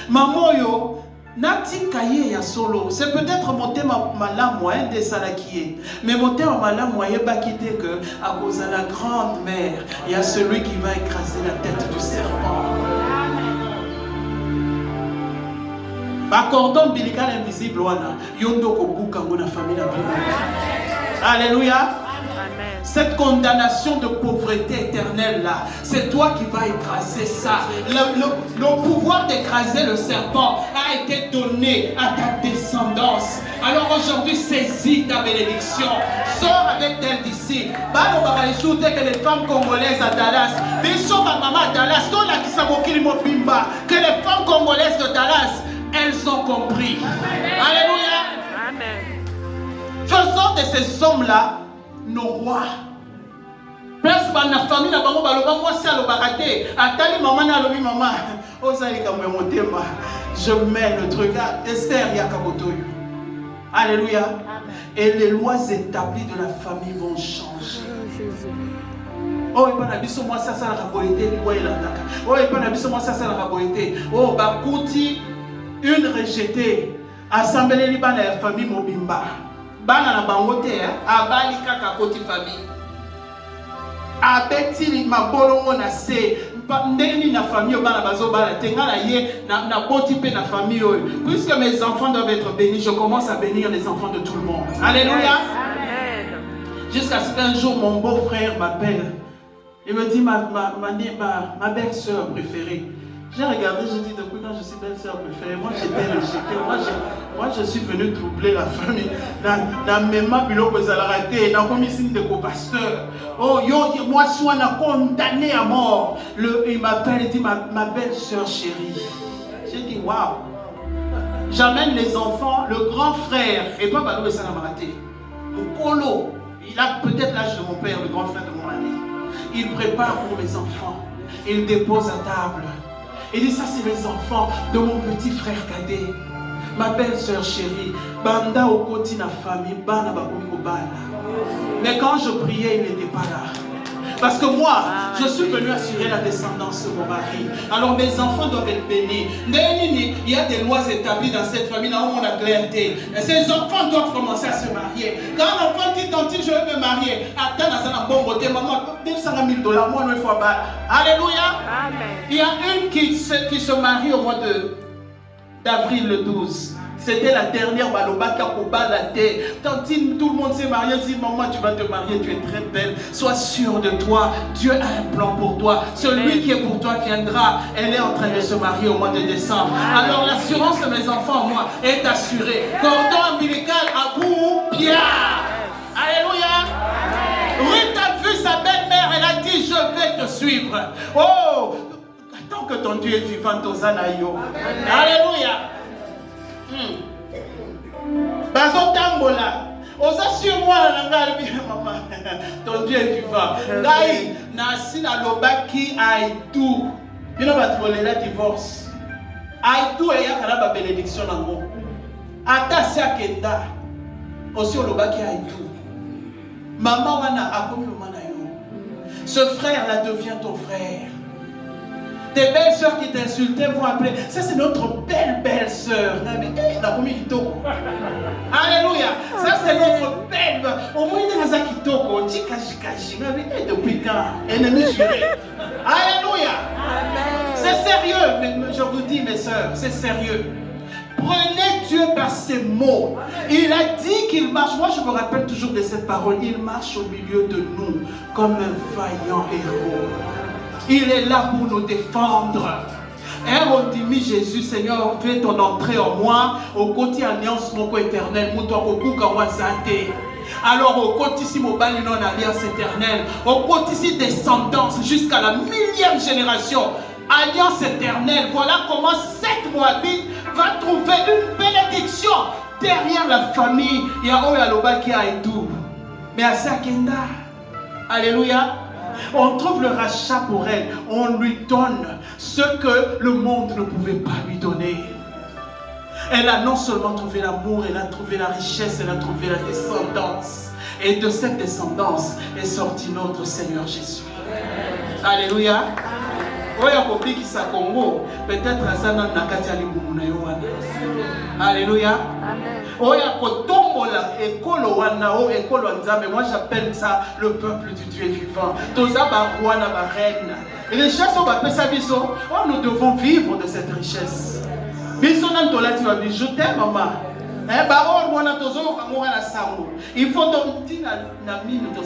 Maman yo. Nati kaye ya solo, c'est peut-être mon thème malam moyen des salakiers, mais mon thème malam moyen pas quitter que à cause de la grande mère, il y a celui qui va écraser la tête du serpent. Ba cordon ombilical invisible wana, yondo ko buka ngona famille. Alléluia. Cette condamnation de pauvreté éternelle là, c'est toi qui vas écraser ça. Le pouvoir d'écraser le serpent a été donné à ta descendance. Alors aujourd'hui, saisis ta bénédiction. Sors avec elle d'ici. Que les femmes congolaises à Dallas, que les femmes congolaises de Dallas, elles ont compris. Alléluia. Amen. Faisons de ces hommes là nos rois. Place par la famille, na bango baloba moi c'est le baraté. Atali maman na lobi maman. Ozali comme mon thème. Je mets le truc à Esther Yakabotoyo. Alléluia. Et les lois établies de la famille vont changer. Oh, et pas n'abisso moi ça la raboité. Oh, et pas n'abisso moi ça la raboité. Oh, bakouti une rejetée. Assemblée liban la famille mobimba. Bana na bangote abali kaka koti famille. Abeti mabolongo na se ndeni na famille bana bazo bala tenga na ye na boti pe na famille. Puisque mes enfants doivent être bénis, je commence à bénir les enfants de tout le monde. Alléluia. Amen. Jusqu'à ce qu'un jour mon beau-frère m'appelle. Il me dit ma belle-sœur préférée. J'ai regardé, je dis depuis quand je suis belle-sœur préférée, moi j'étais rejetée, moi je suis venu troubler la famille. Dans mes mains, ils ont raté, dans comme ici de co-pasteur. Oh, moi je suis condamné à mort. Il m'appelle, il dit ma belle-sœur chérie. J'ai dit waouh. J'amène les enfants, le grand frère, et pas Balou et Salamaraté. Le Polo, il a peut-être l'âge de mon père, le grand frère de mon mari. Il prépare pour mes enfants, il dépose à table. Il dit ça c'est les enfants de mon petit frère cadet, ma belle-sœur chérie, banda au côté de la famille, bana bakomi bana. Mais quand je priais, il n'était pas là. Parce que moi, je suis venu assurer la descendance de mon mari. Alors mes enfants doivent être bénis. Il y a des lois établies dans cette famille, là où on a clarté. Ces enfants doivent commencer à se marier. Quand l'enfant dit tantine, je vais me marier, attends, dans un bon côté, maman, 200 000 $, moi, une fois bas. Alléluia. Amen. Il y a une qui se marie au mois d'avril le 12. C'était la dernière baloba kakoba la terre. Tantine, tout le monde s'est marié. Dit maman, tu vas te marier, tu es très belle. Sois sûre de toi. Dieu a un plan pour toi. Celui qui est pour toi viendra. Elle est en train de se marier au mois de décembre. Alors l'assurance de mes enfants, moi, est assurée. Cordon ombilical à bout, bien. Alléluia. Ruth a vu sa belle-mère. Elle a dit, je vais te suivre. Oh, tant que ton Dieu est vivant, Tozanayo. Alléluia. Bazo tambola. Osa sur moi na ngali maman. Ton Dieu est vivant. Ngai na sina lobaki aitu. Bino batolera divorce. Aitu eya kana ba bénédiction nango. Ata sakenda. Osi lobaki aitu. Maman wana akomi mana yo. Ce frère là devient ton frère. Tes belles sœurs qui t'insultaient vont appeler. Ça, c'est notre belle sœur. Alléluia. Ça, c'est notre belle. Au moins, il y a des kitoko. Depuis quand? Ennemi juré. Alléluia. C'est sérieux, je vous dis, mes sœurs, c'est sérieux. Prenez Dieu par ses mots. Il a dit qu'il marche. Moi, je me rappelle toujours de cette parole. Il marche au milieu de nous comme un vaillant héros. Il est là pour nous défendre. On dit, Jésus, Seigneur, fais ton entrée en moi. Au côté alliance, mon éternel. Alors, au côté ici, mon non alliance éternelle. Au côté ici, descendance jusqu'à la 1000e génération. Alliance éternelle. Voilà comment cette Moabite va trouver une bénédiction derrière la famille. Il y a Oyaloba qui a et tout. Mais à Sakenda. Alléluia. On trouve le rachat pour elle. On lui donne ce que le monde ne pouvait pas lui donner. Elle a non seulement trouvé l'amour, elle a trouvé la richesse, elle a trouvé la descendance. Et de cette descendance est sorti notre Seigneur Jésus. Alléluia. Peut-être alléluia. Moi j'appelle ça le peuple du Dieu vivant. Nous devons vivre de cette richesse. Je t'aime, maman. Il faut donc dire la mine de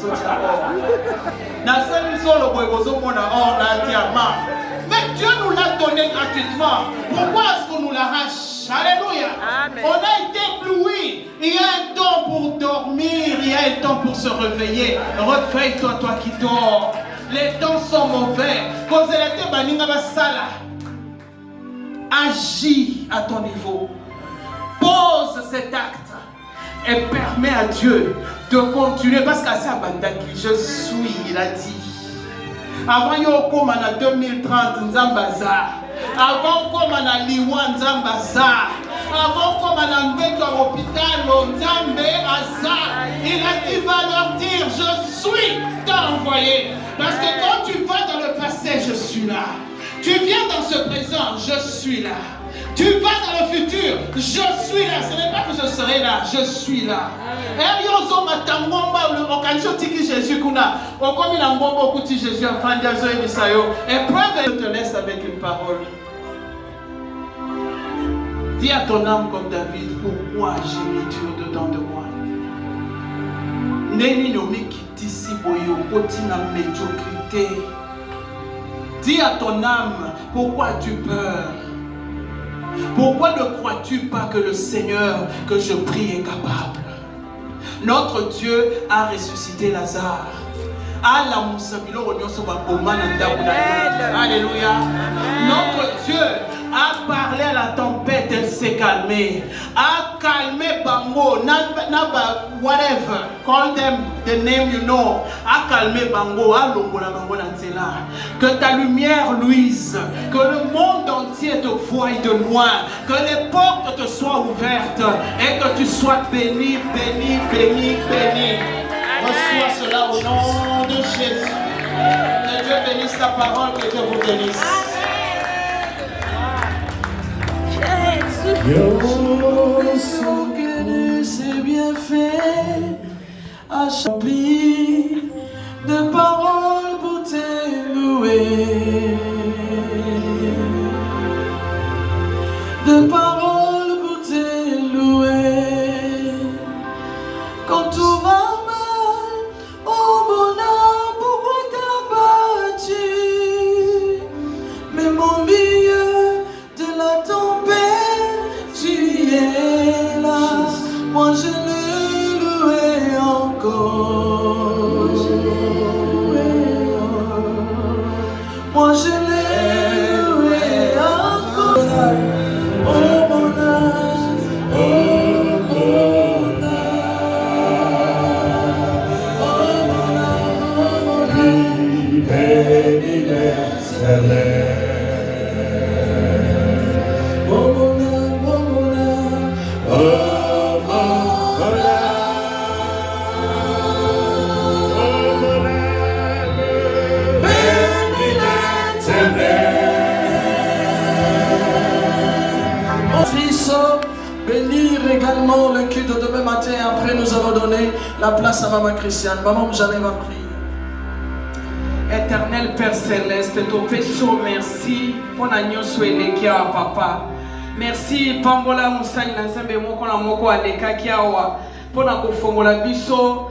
mais Dieu nous l'a donné gratuitement. Pourquoi est-ce qu'on nous l'arrache? Alléluia. Amen. On a été ébloui. Il y a un temps pour dormir, il y a un temps pour se réveiller. Réveille-toi, toi qui dors. Les temps sont mauvais. Agis à ton niveau. Pose cet acte et permets à Dieu de continuer. Parce qu'à ça, je suis, il a dit. Avant yo koma na 2030 nzambaza. Avant koma na liwa nzambaza. Avant koma na mbeto hôpital nzambe aza. Il a dit va leur dire je suis t'as envoyé. Parce que quand tu vas dans le passé, je suis là. Tu viens dans ce présent, je suis là. Tu vas dans le futur, je suis là. Ce n'est pas que je serai là, je suis là. Jésus kuna. Jésus épreuve, je te laisse avec une parole. Dis à ton âme comme David, pourquoi gémis-tu au-dedans de moi? Neni nomi kitisi boyo kotina médiocrité. Dis à ton âme, pourquoi tu peurs? Pourquoi ne crois-tu pas que le Seigneur que je prie est capable? Notre Dieu a ressuscité Lazare. Alléluia. Notre Dieu a parlé à la tempête, elle s'est calmée. A calmé Bango, whatever, call them the name you know. A calmé Bango, a longola Bango Nanzela. Que ta lumière luise, que le monde entier te voie de loin, que les portes te soient ouvertes et que tu sois béni, béni, béni, béni. Reçois cela au nom de Jésus. Que Dieu bénisse ta parole, que Dieu vous bénisse. Yo que c'est bien fait, accompli de paroles pour te louer, de paroles pour te louer. Quand tout va mal, oh mon âme, pourquoi t'as battu? Mais mon milieu de la tempête, tu es là. Moi je l'ai loué encore. Moi je l'ai loué encore. Oh mon âme, oh mon âme. Béni l'Éternel. Bénir également le culte de demain matin. Après, nous allons donner la place à Maman Christiane. Maman, j'allais va prier. Éternel Père Céleste, te peso merci pour la nyonso elekia papa. Merci pambola musali na nzambe moko na moko aleka kiawa pona kofongola biso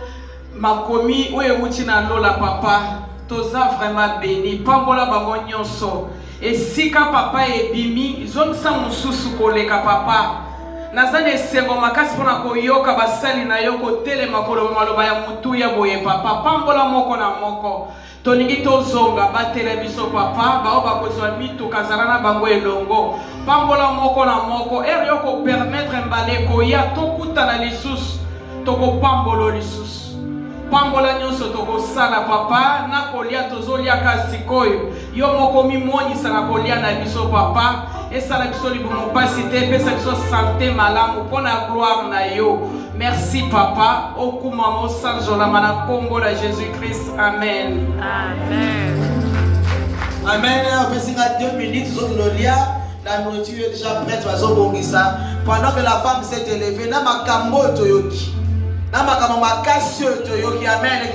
makomi oyo euti na lola papa. Toza vraiment béni pambola bango nyonso. Esika papa ebimi zongisa mosusu koleka papa. Nazane esengo makasi pona koyoka basali na yo kotelema koloba maloba ya mutu ya boye papa. Pambola moko na moko. Toningi tozonga batele biso papa bao bakozwa mituka zala na bango elongo. Pambola moko na moko eri yoko permettre mbale koya tokutana lisusu tokopambolo lisusu. Pambola nyonso tokosala papa na kolia tozolia kasikoyo yo moko mimonisa na kolia na biso papa esala biso libumu pasi te pesa biso santé malamu pona gloire na yo. Merci papa okuma mo sanjolama na kombo la Jésus-Christ. Amen. Amen. Amen. Après 2 minutes, la nourriture est déjà prête. Pendant que la femme s'est élevée, na makambo toyoki. Amen.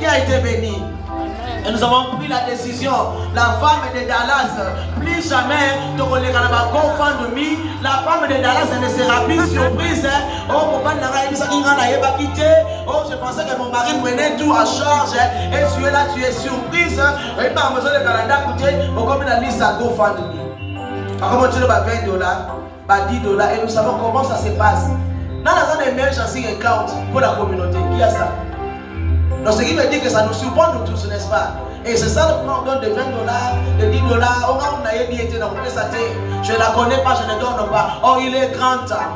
Qui a été béni? Et nous avons pris la décision, la femme de Dallas, plus jamais la femme de Dallas ne sera plus surprise. Oh, je pensais que mon mari prenait tout à charge et tu es là, tu es surprise. Et par besoin de Canada, écoutez, on comme la liste à GoFundMe. Par contre, tu as $20, $10 et nous savons comment ça se passe. Dans la zone d'emergency account pour la communauté, qui a ça? Donc ce qui veut dire que ça nous surprend nous tous, n'est-ce pas? Et c'est ça le plan, on donne de $20, de $10, on a bien été dans le je ne la connais pas, je ne donne pas. Oh, il est grand temps.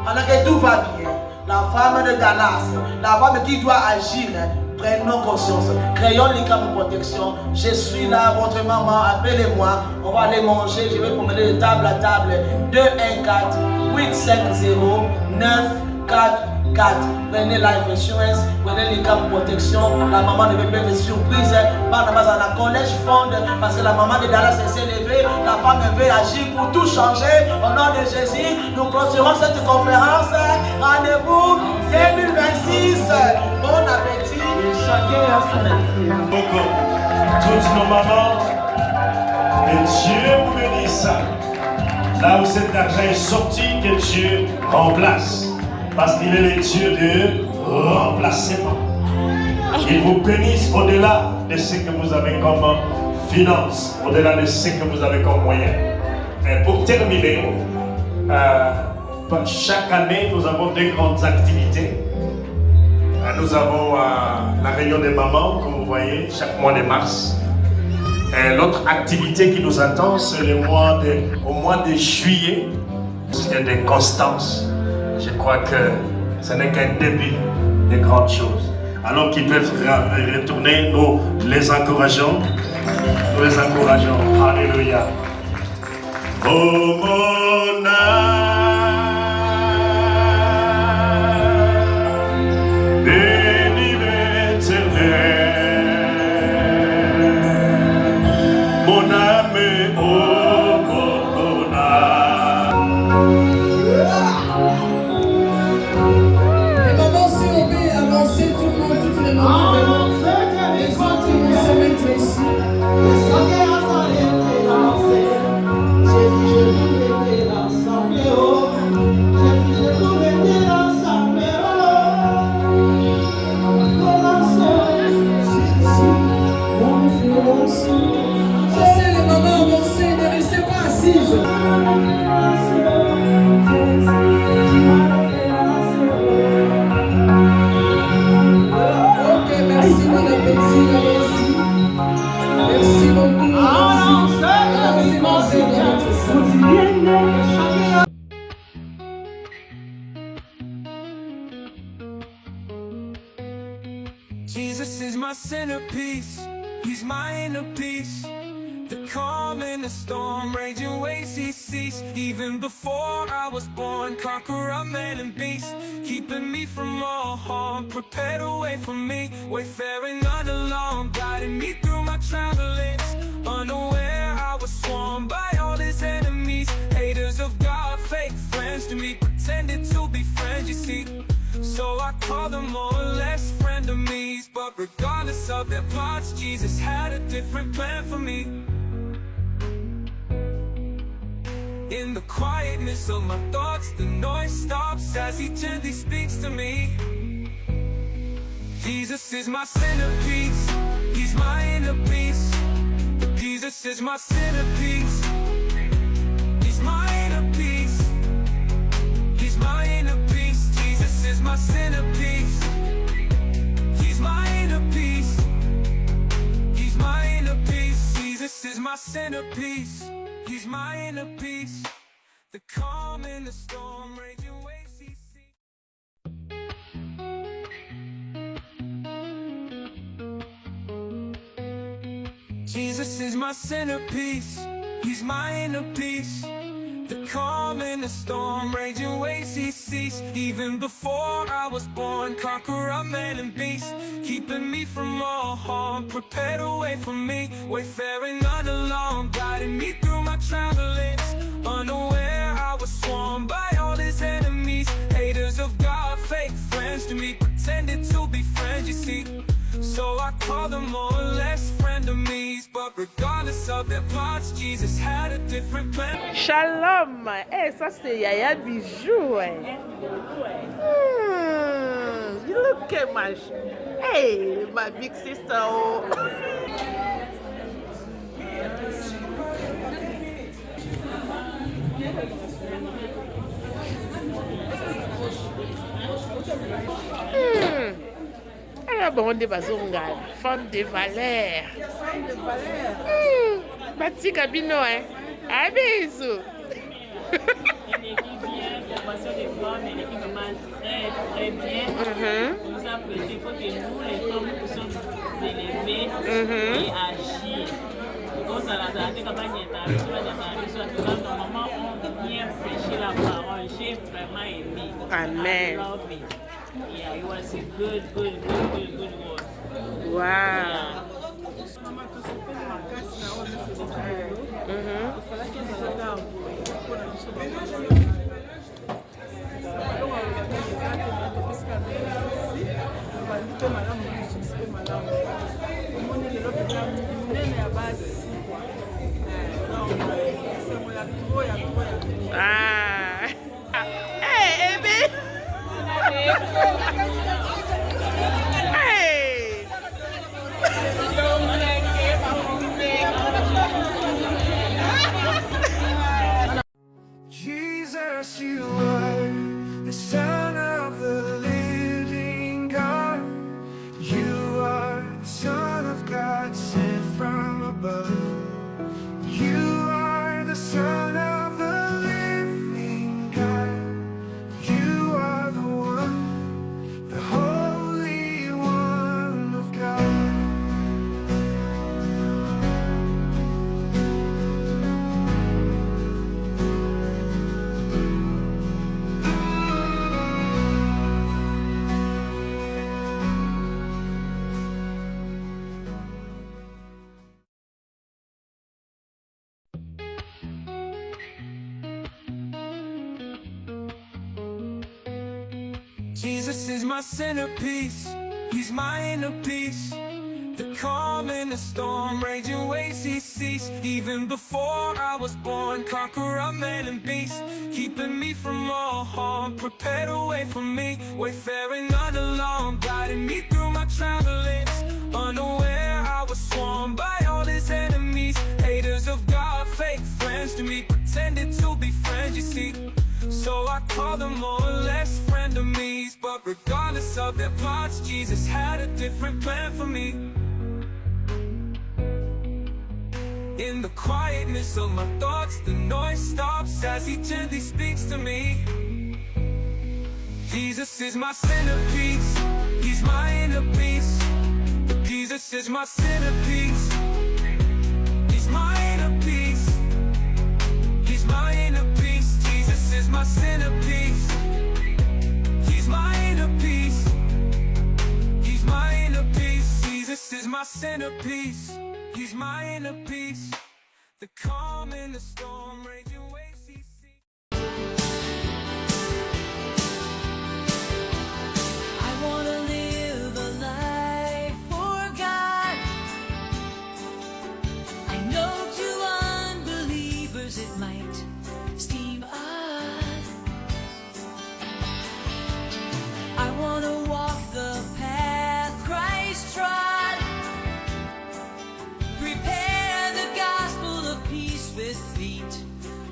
Alors que tout va bien. La femme de Dallas, la femme qui doit agir, Prenons conscience. Créons les camps de protection. Je suis là, votre maman, appelez-moi. On va aller manger. Je vais promener de table à table. 214 850 944. Prenez Life Insurance. Prenez les camps de protection. La maman ne veut pas de surprise. Pas dans la collège fond. Parce que la maman de Dallas s'est élevée. La femme veut agir pour tout changer. Au nom de Jésus, nous clôturons cette conférence. Rendez-vous 2026. Bon appétit. Chacun a son appétit. Toutes nos mamans, que Dieu vous bénisse. Là où cet argent est sorti, que Dieu remplace. Parce qu'il est le Dieu de remplacement. Il vous bénisse au-delà de ce que vous avez comme finance, au-delà de ce que vous avez comme moyen. Et pour terminer, chaque année, nous avons deux grandes activités. Nous avons la réunion des mamans, comme vous voyez, chaque mois de mars. Et l'autre activité qui nous attend, c'est au mois de juillet. C'est de constance. Je crois que ce n'est qu'un début de grandes choses. Alors qu'ils peuvent retourner, nous les encourageons. Nous les encourageons. Alléluia. Oh mon âme, bénis l'Éternel. Mon âme, oh mon âme. Les mamans, si on veut avancer, tout le monde, toutes les mamans, les femmes qui vont se mettre ici. Laissez les mamans avancer, ne restez pas assises. Ok, merci, bon appétit, allez-y. Merci beaucoup, merci, manger dans votre salle. Jesus is my centerpiece, he's my inner peace. The calm in the storm, raging waves he ceased. Even before I was born, conqueror, man and beast. Keeping me from all harm, prepared a way for me. Wayfaring not alone, guiding me through my travels. Unaware I was swarmed by all his enemies. Haters of God, fake friends to me, pretended to be friends, you see. So I call them more or less frenemies. But regardless of their plots, Jesus had a different plan for me. In the quietness of my thoughts, the noise stops as he gently speaks to me. Jesus is my centerpiece, he's my inner peace. Jesus is my centerpiece, he's my inner peace. He's my inner peace, Jesus is my centerpiece. He's my inner peace, he's my inner peace. Jesus is my centerpiece, he's my inner peace. The calm in the storm, raging waves he sees. Jesus is my centerpiece, he's my inner peace. The calm in the storm, raging waves he ceased. Even before I was born, conqueror, man and beast. Keeping me from all harm, prepared a way for me. Wayfaring not alone, guiding me through my travels. Unaware I was swarmed by all his enemies. Haters of God, fake friends to me, pretended to be friends, you see. So I call them more or less frenemies. But regardless of their plots, Jesus had a different plan. Shalom. Eh, ça c'est Yaya Bijou. You look at my... Hey, my big sister. Oh. Ah bon, on est bazonga, femme de valeur. Femme de valeur. Bati Kabino, hein. Ah, bisous. formation des femmes, elle est vraiment très, très bien. Nous a prêché, il faut que nous, les femmes, nous puissions nous élever et agir. Donc, ça a été comme normalement, on vient prêcher la parole. J'ai vraiment aimé. Amen. I love it. Yeah, it was a good word. Wow. Ah. Hey, Amy. Hey. Jesus, you are the Son of the living God. You are the Son of God sent from above. You are the Son of the living God. You are the one, the Holy One of God. Jesus is my centerpiece, he's my inner peace. The calm in the storm, raging waves he ceased. Even before I was born, conqueror, man and beast, keeping me from all harm, prepared a way for me, wayfaring unalarmed, guiding me through my travels. Unaware I was swarmed by all his enemies, haters of God, fake friends to me, pretended to be friends, you see. So I call them more or less frenemies, but regardless of their plots, Jesus had a different plan for me. In the quietness of my thoughts, the noise stops as he gently speaks to me. Jesus is my centerpiece, he's my inner peace. Jesus is my centerpiece, he's my inner peace. He's my inner peace, Jesus is my centerpiece. He's my inner peace, he's my inner peace. Jesus is my centerpiece, he's my inner peace. The calm in the storm, raging waves he sees. I wanna live a life for God. I know to unbelievers it might seem odd. I wanna walk the path Christ trod. Prepare the gospel of peace with feet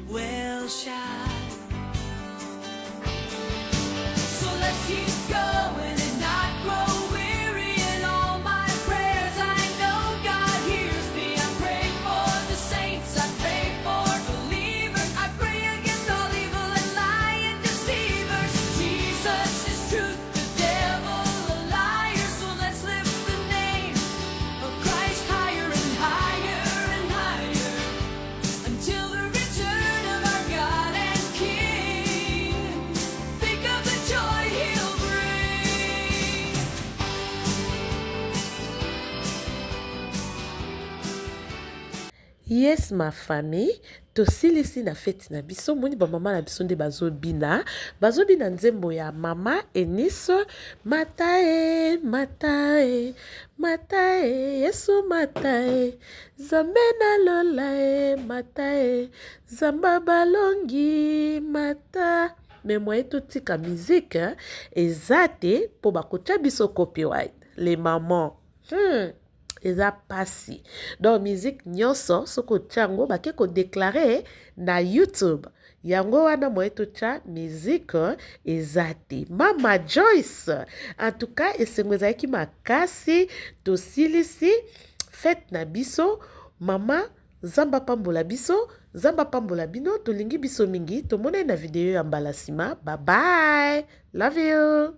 well shod. So let's keep going and not grow weary. In all my prayers I know God hears me. I pray for the saints, I pray for believers. I pray against all evil and lying deceivers. Jesus is truth, the devil a liar. So let's lift the name of Christ higher and higher and higher, until the return of our God and King. Think of the joy he'll bring. Yes, ma famille, tosilisi na feti na biso moni ba mama na biso nde bazobina nzembo ya mama Eunice. Matae matae matae Yesu matae Zambe na lola matae Zamba balongi mata. Mais moi tout tika musique ezate po bakotia biso copyright les mamans. Eza pasi. Donc musique nyonso soko tiango bake ko déclarer na YouTube. Yango wana moeto cha musique ezate. Mama Joyce. En tout cas, esengweza ki makasi to silisi fête na biso mama Zamba pambola biso, zamba pambola bino, tolingi biso mingi, tomone na video ya mbala sima. Bye bye. Love you.